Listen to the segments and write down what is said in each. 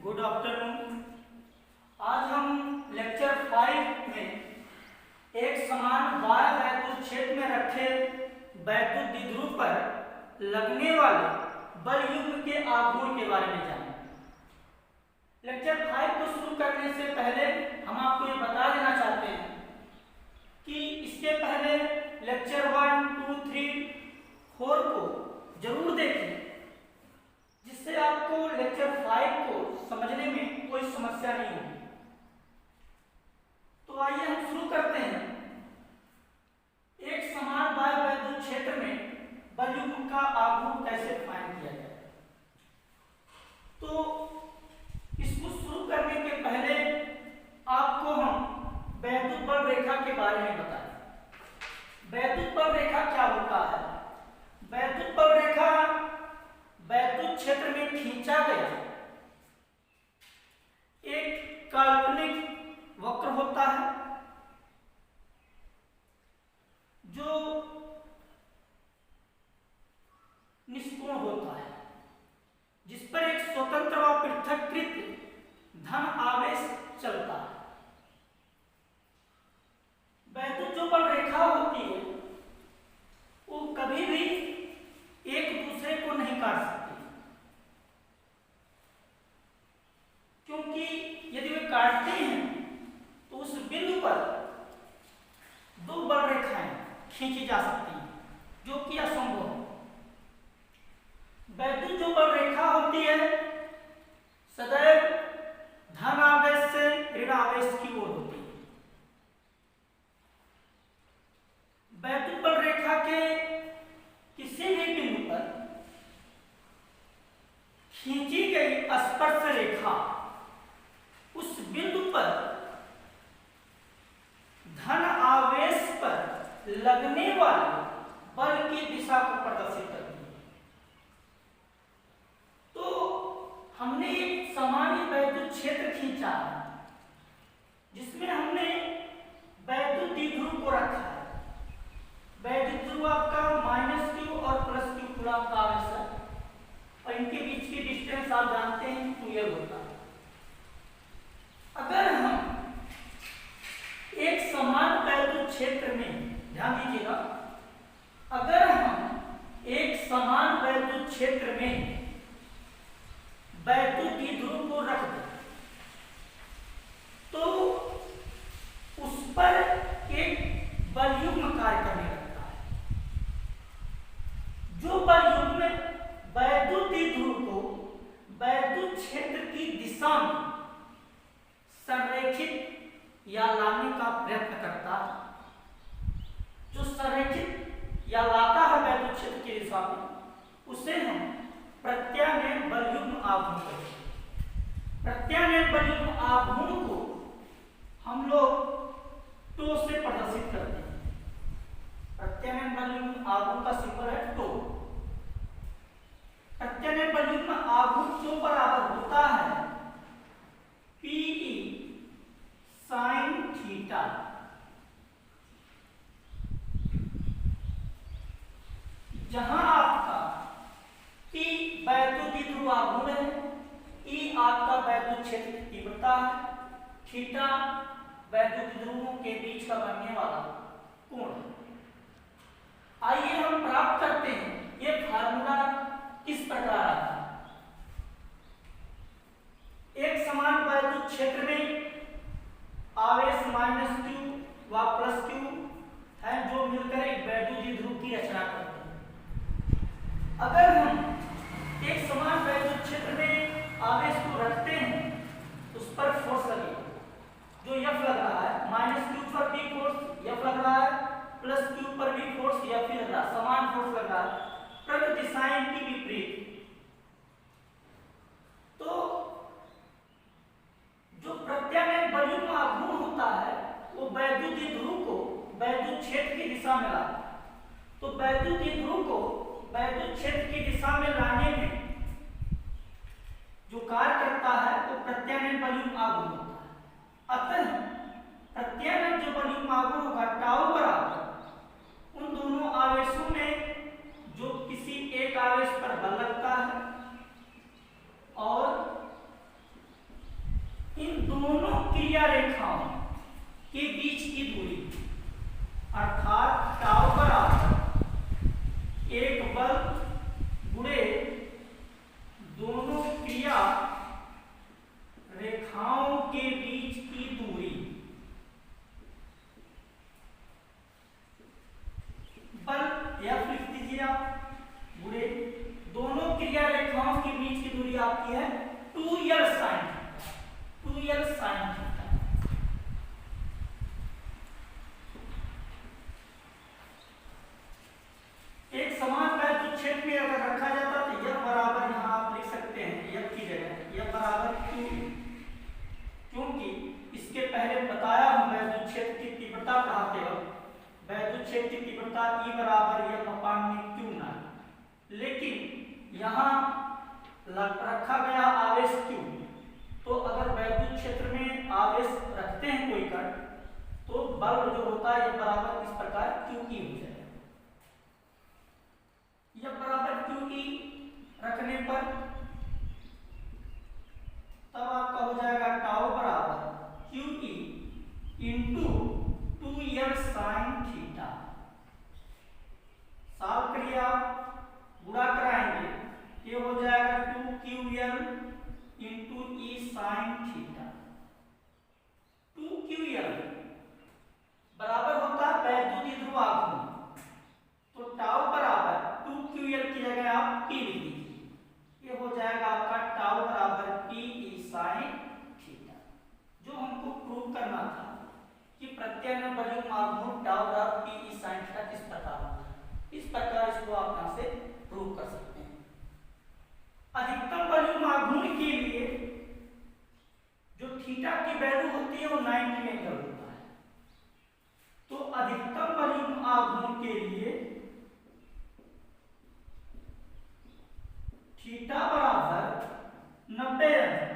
Good afternoon. आज हम lecture 5 में एक समान वाय वैद्युत क्षेत्र में रखे वैद्युत द्विध्रुव पर लगने वाले बल युग्म के आघूर्ण के बारे में जानेंगे। लेक्चर 5 को शुरू करने से पहले हम आपको ये बता देना चाहते हैं कि इसके पहले लेक्चर 1, 2, 3, 4 को जरूर देखें, जिससे आपको लेक्चर 5 को समझने में कोई समस्या नहीं होगी। तो आइए हम शुरू करते हैं। एक समान वाय वैद्युत क्षेत्र में बल युग्म का आघूर्ण कैसे फाइंड किया जाए। तो इसको शुरू करने के पहले आपको हम वैद्युत बल रेखा के बारे में बताएं। वैद्युत बल रेखा क्या होता है? वैद्युत बल रेखा वैद्युत क्षेत्र में खींचा गया एक काल्पनिक वक्र होता है जो निष्कोण होता है, जिस पर एक स्वतंत्र व पृथक्कृत धन आवेश चलता है। वैद्युत जो बल रेखा होती है वो कभी भी एक दूसरे को नहीं काट सकती, क्योंकि यदि वे काटते हैं तो उस बिंदु पर दो बल रेखाएं खींची जा सकती हैं, जो कि असंभव है। वैद्युत जो बल रेखा होती है सदैव धन आवेश से ऋण आवेश की ओर होती है। वैद्युत बल रेखा के किसी भी बिंदु पर खींची गई स्पर्श रेखा उस बिंदु पर धन आवेश पर लगने वाले बल की दिशा को प्रदर्शित करती है। तो हमने एक सामान्य वैद्युत क्षेत्र खींचा है, जिसमें हमने वैद्युत द्विध्रुव को रखा है। वैद्युत ध्रुव आपका -q और +q कूलम्ब का आवेश है, और इनके बीच की डिस्टेंस आप जानते हैं 2l होता है। अगर हम एक समान वैद्युत क्षेत्र में, ध्यान दीजिएगा, अगर हम एक समान वैद्युत क्षेत्र में वैद्युत द्विध्रुव को रख दें तो उस पर एक बल युग्म कार्य करने लगता है। जो बल युग्म वैद्युत द्विध्रुव को वैद्युत क्षेत्र की दिशा में संरेखित या लाने का प्रयत्न करता है, जो संरेखित या लाता है वैद्युत क्षेत्र की दिशा में, उसे हम प्रत्यानयन बल युग्म आघूर्ण कहते हैं। प्रत्यानयन बल युग्म आघूर्ण को हम लोग टो से प्रदर्शित करते हैं। प्रत्यानयन बल युग्म आघूर्ण का सिंबल है टो। प्रत्यानयन बल युग्म आघूर्ण जो बराबर होता है Pe sin थीटा। जहां आपका P वैद्युत द्विध्रुव आघूर्ण है, E आपका वैद्युत क्षेत्र की तीव्रता है, थीटा वैद्युत द्विध्रुवों के बीच का बनने वाला कोण है। आइए हम प्राप्त करते हैं ये फार्मूला किस प्रकार आता है। एक समान वैद्युत क्षेत्र में आवेश -q व +q है, जो मिलकर एक वैद्युत द्विध्रुव की रचना करते हैं। अगर हम एक समान वैद्युत क्षेत्र में आवेश को रखते हैं, उस पर फोर्स लगेगा, जो F लग रहा है, -q पर भी फोर्स F लग रहा है, +q पर भी फोर्स F लग रहा है, समान फोर्स लग रहा है, परंतु दिशाएं की विपरीत। तो जो प्रत्यानयन बल युग्म आघूर्ण होता है वो वैद्युत द्विध्रुव को वैद्युत क्षेत्र की दिशा में लाता है। तो वैद्युत द्विध्रुव को वैद्युत क्षेत्र की दिशा में लाने में जो कार्य करता है वो प्रत्यानयन बल युग्म आघूर्ण होता है। अतः प्रत्यानयन जो बल युग्म आघूर्ण होगा टाउ बराबर उन दोनों आवेशों में जो किसी एक आवेश पर बल लगता क्रिया रेखाओं के बीच की दूरी अर्थात टाउ बराबर एक बल गुणे दोनों क्रिया रेखाओं के बीच की दूरी। बल F लिख दीजिए आप, गुणे दोनों क्रिया रेखाओं के बीच की दूरी आपकी है 2L sin theta, 2L sin theta. एक समान वैद्युत में अगर रखा जाता तो F बराबर यहां आप लिख सकते हैं F की जगह F बराबर Q, क्योंकि इसके पहले बताया हम वैद्युत क्षेत्र की तीव्रता पढ़ाते वक्त वैद्युत क्षेत्र की तीव्रता E बराबर F अपान में Q ना, लेकिन यहाँ रखा गया आवेश Q, तो अगर वैद्युत क्षेत्र में आवेश रखते हैं कोई कण तो बल जो होता है F बराबर इस प्रकार QE हो जाएगा। F बराबर QE रखने पर तब आपका हो जाएगा टाउ बराबर QE into 2L sin theta. साफ करिए आप, गुणा कराएंगे, ये हो जाएगा 2QL into E sin theta. 2QL बराबर होता है वैद्युत ध्रुव आघूर्ण, तो टाउ बराबर 2QL की जगह आप P लिख दीजिए, ये हो जाएगा आपका टाउ बराबर PE sin थीटा। जो हमको प्रूव करना था कि प्रत्यानयन वॉल्यूम आघूर्ण टाउ बराबर PE sin थीटा किस प्रकार होता है, इस प्रकार इसको आप यहां से प्रूव कर सकते हैं। अधिकतम वॉल्यूम आघूर्ण के लिए जो थीटा की वैल्यू होती है वो 90 एंगल होता है, तो अधिकतम वॉल्यूम आघूर्ण के लिए थीटा बराबर 90 एंगल,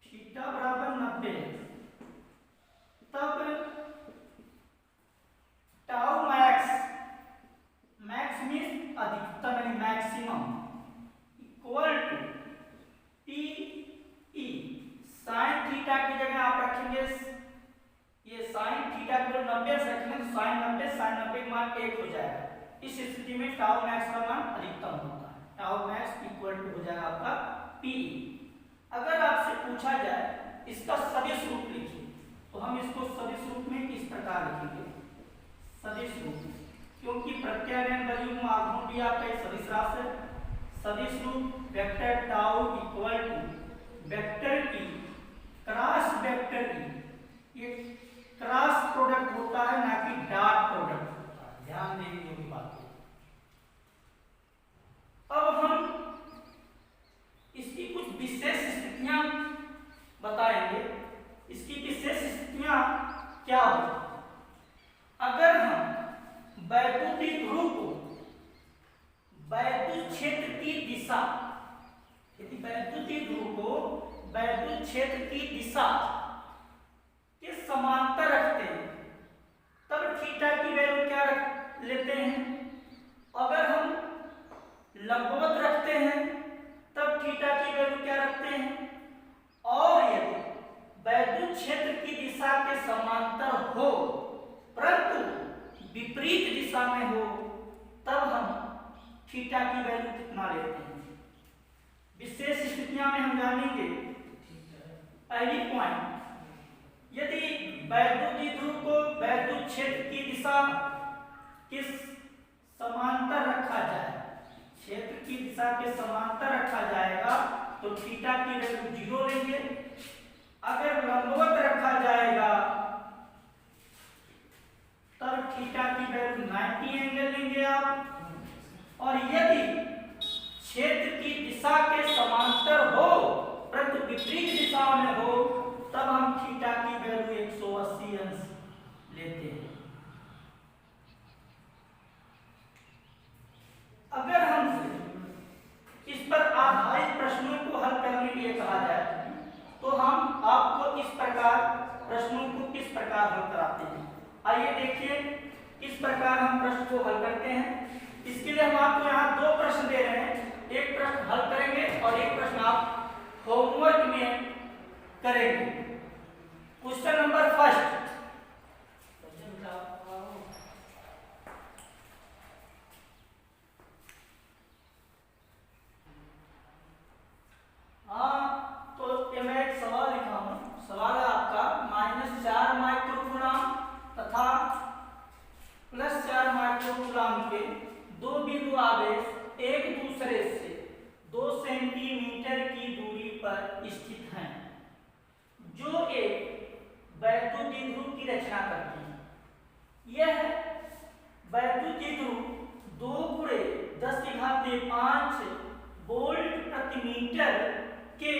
थीटा बराबर 90, तब टाउ मैक्स, मैक्स मीन्स अधिकतम यानी maximum, equal to PE sin theta की जगह आप रखेंगे ये sin थीटा को 90 से रखेंगे तो sin 90 sin 90 का मान 1 हो जाएगा। इस स्थिति में टाउ मैक्स का मान अधिकतम होता है, टाउ मैक्स इक्वल टू हो जाएगा आपका PE। अगर आपसे पूछा जाए इसका सदिश रूप लिखिए, तो हम इसको सदिश रूप में इस प्रकार लिखेंगे, सदिश रूप, क्योंकि प्रत्यानयन वॉल्यूम आघूर्ण भी आपका एक सदिश राशि है। सदिश रूप vector tau equal to vector E cross vector E, ये क्रॉस प्रोडक्ट होता है ना कि डॉट प्रोडक्ट होता है, ध्यान देने की बात है। अब हम इसकी कुछ विशेष स्थितियां बताएंगे, इसकी विशेष स्थितियां क्या होती हैं। अगर हम वैद्युत ध्रुव को वैद्युत क्षेत्र की दिशा, यदि वैद्युत ध्रुव को वैद्युत क्षेत्र की दिशा के समांतर रखते हैं तब थीटा की वैल्यू क्या रख लेते हैं, अगर हम लंबवत रखते हैं तब थीटा की वैल्यू क्या रखते हैं, और यदि वैद्युत क्षेत्र की दिशा के समांतर हो परंतु विपरीत दिशा में हो तब हम थीटा की वैल्यू कितना लेते हैं। विशेष स्थितियां में हम जानेंगे। पहली पॉइंट, यदि वैद्युत ध्रुव को वैद्युत क्षेत्र की दिशा के समांतर रखा जाए, क्षेत्र की दिशा के समांतर रखा जाएगा तो थीटा की वैल्यू 0 लेंगे। अगर लंबवत रखा जाएगा तब थीटा की वैल्यू 90 एंगल लेंगे आप, और यदि क्षेत्र की दिशा के समांतर हो परंतु विपरीत दिशा में हो तब हम थीटा की वैल्यू 180 अंश लेते हैं। अगर हमसे इस पर आधारित प्रश्नों को हल करने के लिए कहा जाए तो हम आपको इस प्रकार प्रश्नों को किस प्रकार हल कराते हैं। आइए देखिए किस प्रकार हम प्रश्न को हल करते हैं। इसके लिए हम आपको यहाँ दो प्रश्न दे रहे हैं, एक प्रश्न हल करेंगे और एक प्रश्न आप होमवर्क में करेंगे। क्वेश्चन नंबर फर्स्ट, तो ये मैं एक सवाल लिखा हूं। सवाल है आपका -4 माइक्रोकूलम तथा +4 माइक्रोकूलम के दो बिंदु आवेश एक दूसरे से 2 सेंटीमीटर की दूरी पर स्थित हैं, जो एक वैद्युत द्विध्रुव की रचना करती है। यह वैद्युत द्विध्रुव 2 × 10⁵ वोल्ट प्रति मीटर के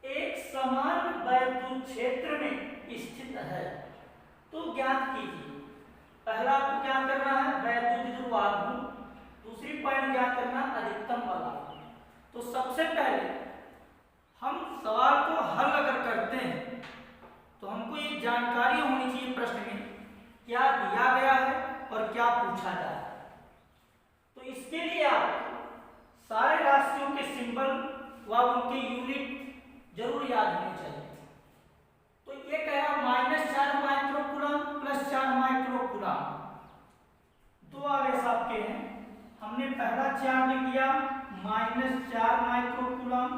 एक समान वैद्युत क्षेत्र में स्थित है। तो ज्ञात कीजिए, पहला आपको क्या करना है, वैद्युत द्विध्रुव आघूर्ण, दूसरी पॉइंट क्या करना, अधिकतम बल आघूर्ण। तो सबसे पहले हम सवाल को हल अगर करते हैं तो हमको ये जानकारी होनी चाहिए प्रश्न में क्या दिया गया है और क्या पूछा जा रहा है। तो इसके लिए आप सारे राशियों के सिंबल व उनके यूनिट जरूर याद होने चाहिए। तो ये कह रहा -4 माइक्रोकूलम +4 माइक्रोकूलम, दो आवेश आपके हैं। हमने पहला चार्ज लिया -4 माइक्रोकूलम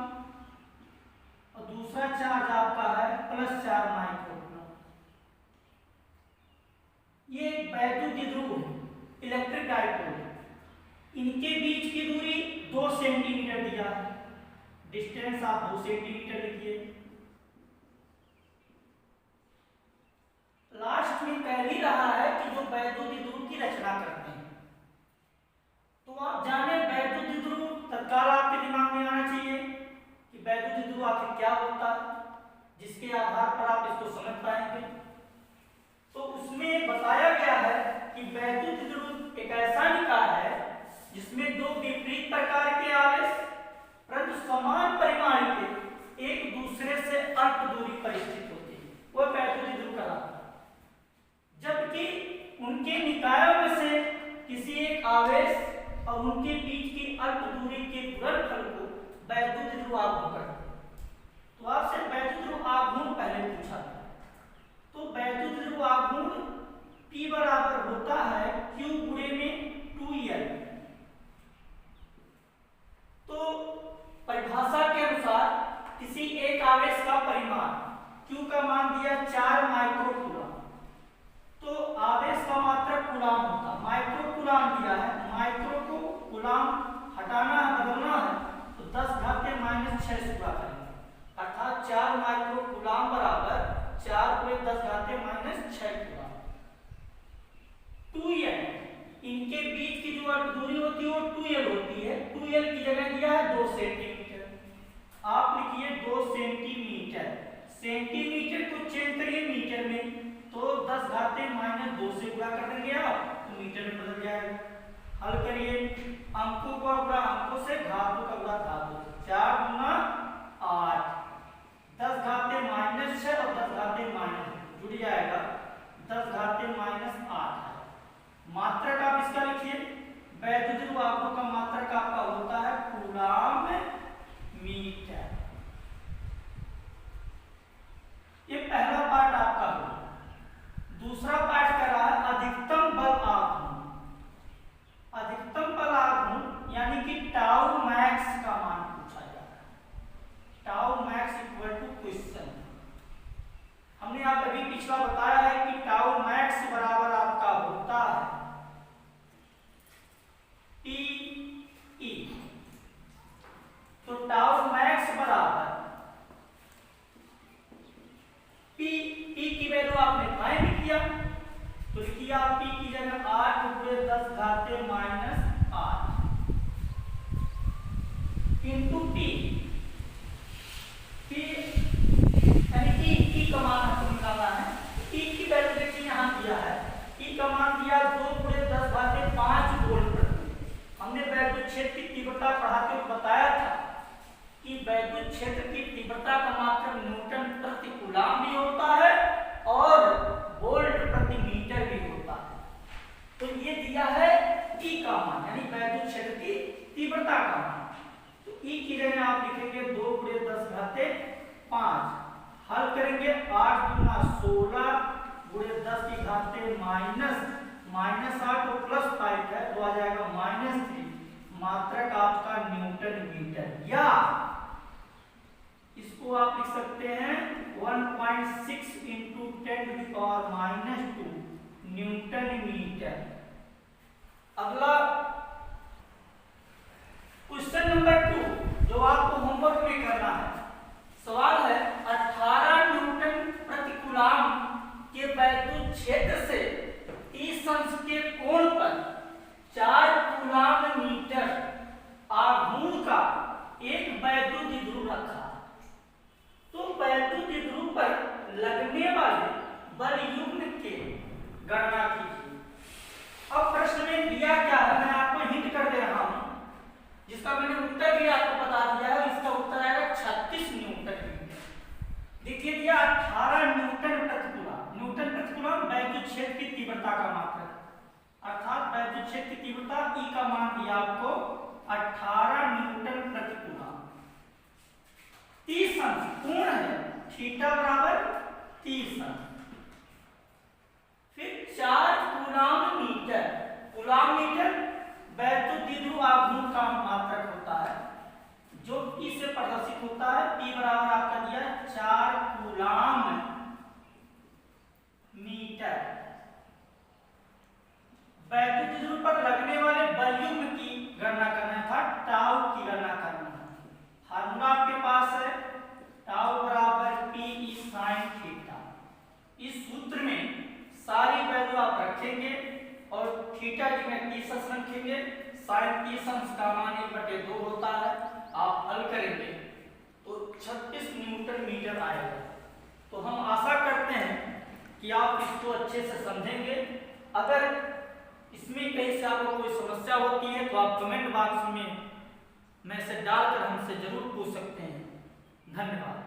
और दूसरा चार्ज आपका है +4 माइक्रोकूलम। ये वैद्युत द्विध्रुव है, इलेक्ट्रिक डाइपोल है। इनके बीच की दूरी 2 सेंटीमीटर दिया है, डिस्टेंस आप 2 सेंटीमीटर लिखिए। लास्ट में कह ही रहा है कि जो वैद्युत द्विध्रुव की रचना करते हैं, तो आप जाने वैद्युत द्विध्रुव तत्काल आपके दिमाग में आना चाहिए कि वैद्युत द्विध्रुव आखिर क्या होता है, जिसके आधार पर आप इसको समझ पाएंगे। तो उसमें बताया गया है कि वैद्युत द्विध्रुव एक ऐसा निकाय है जिसमें दो विपरीत प्रकार के आवेश परंतु समान परिमाण के एक दूसरे से अल्प दूरी पर स्थित होते हैं, वह वैद्युत द्विध्रुव कहलाता है। जबकि उनके निकायों में से किसी एक आवेश और उनके बीच की अल्प दूरी के गुणनफल को वैद्युत द्विध्रुव आघूर्ण कहते हैं। तो आपसे वैद्युत द्विध्रुव आघूर्ण पहले पूछा था, तो वैद्युत द्विध्रुव आघूर्ण P बराबर होता है Q गुणे में 2L। तो परिभाषा के अनुसार किसी एक आवेश का परिमाण Q का मान दिया 4 माइक्रोकूलम, तो आवेश का मात्रक कूलम होता, माइक्रोकूलम दिया है, माइक्रो को कूलम हटाना है, बदलना है, तो 10⁻⁻6 से गुणा करेंगे, अर्थात 4 माइक्रोकूलम बराबर 4 × 10⁻⁻6 कूलम। 2L, इनके बीच की जो दूरी होती है वो 2L होती है। 2L की जगह दिया है 2 सेंटीमीटर, आप लिखिए 2 सेंटीमीटर। सेंटीमीटर को चेंज करिए मीटर में, तो 10⁻⁻2 से गुणा कर देंगे आप, तो मीटर में बदल जाएगा। हल करिए, अंकों का गुणा अंकों से, घातों का गुणा घातों से। 4 × 8, 10⁻⁻6 और 10⁻⁻, जुड़ जाएगा 10⁻⁻8। मात्रक आप इसका लिखिए, वैद्युत द्विध्रुव आघूर्ण का मात्रक आपका होता है कूलम मीटर। ये पहला पार्ट आपका हो। दूसरा पार्ट कर रहा है अधिकतम बल आघूर्ण। अधिकतम बल आघूर्ण यानी कि टाउ मैक्स का मान पूछा जा रहा है। Tau max equal to question, हमने आप अभी पिछला बताया है कि टाउ मैक्स बराबर आपका होता है TE। तो टाउ मैक्स बराबर P की वैल्यू आपने फाइंड किया, तो लिखिए आप P की जगह 8 × 10⁻⁻8 इंटू T यानी E का मान हमको निकालना है। E की वैल्यू देखिए यहाँ दिया है, E का मान दिया 2 × 10⁵5 वोल्ट प्रति। हमने वैद्युत क्षेत्र की तीव्रता पढ़ाते हुए बताया था कि वैद्युत क्षेत्र की तीव्रता का मात्रक न्यूटन प्रति कूलम भी होता है और वोल्ट प्रति मीटर भी होता है। तो ये दिया है E का 16 गुणे 10 की घात माइनस 8 और प्लस 5 है तो आ जाएगा -3 मात्रक आपका न्यूटन मीटर, या इसको आप लिख सकते हैं 1.6 × 10⁻⁻² न्यूटन मीटर। अगला क्वेश्चन नंबर 2 जो आपको होमवर्क में करना है, सवाल है 18 न्यूटन प्रति कूलाम के वैद्युत क्षेत्र से 30 अंश के कोण पर 4 कूलाम मीटर आघूर्ण का एक वैद्युत द्विध्रुव रखा, तो वैद्युत द्विध्रुव पर लगने वाले बल युग्म के गणना कीजिए। अब प्रश्न में दिया क्या है, मैं आपको हिंट कर दे रहा हूं, जिसका मैंने उत्तर भी आपको बता दिया है। इसका उत्तर आएगा 36 न्यूटन मीटर। देखिए दिया 18 न्यूटन प्रति कूलाम। न्यूटन प्रति कूलाम वैद्युत क्षेत्र की तीव्रता का मात्रक, अर्थात वैद्युत क्षेत्र की तीव्रता E का मान दिया आपको 18 न्यूटन प्रति कूलाम। 30 अंश कोण है थीटा बराबर 30 अंश, फिर 4 कूलाम मीटर। कूलाम मीटर वैद्युत द्विध्रुव आघूर्ण का मात्रक होता है जो E से प्रदर्शित होता है। P बराबर आपका दिया 4 कूलाम मीटर। वैद्युत द्विध्रुव पर लगने वाले बल युग्म की गणना करना था, टाउ की गणना करना है। फार्मूला आपके पास है टाउ बराबर PE sin थीटा। इस सूत्र में सारी वैल्यू आप रखेंगे और थीटा की में 30 अंश रखेंगे। sin 30 अंश का मान 1/2 होता है। आप हल करेंगे तो 36 न्यूटन मीटर आएगा। तो हम आशा करते हैं कि आप इसको अच्छे से समझेंगे। अगर इसमें कहीं से आपको कोई समस्या होती है तो आप कमेंट बॉक्स में मैसेज डालकर हमसे जरूर पूछ सकते हैं। धन्यवाद।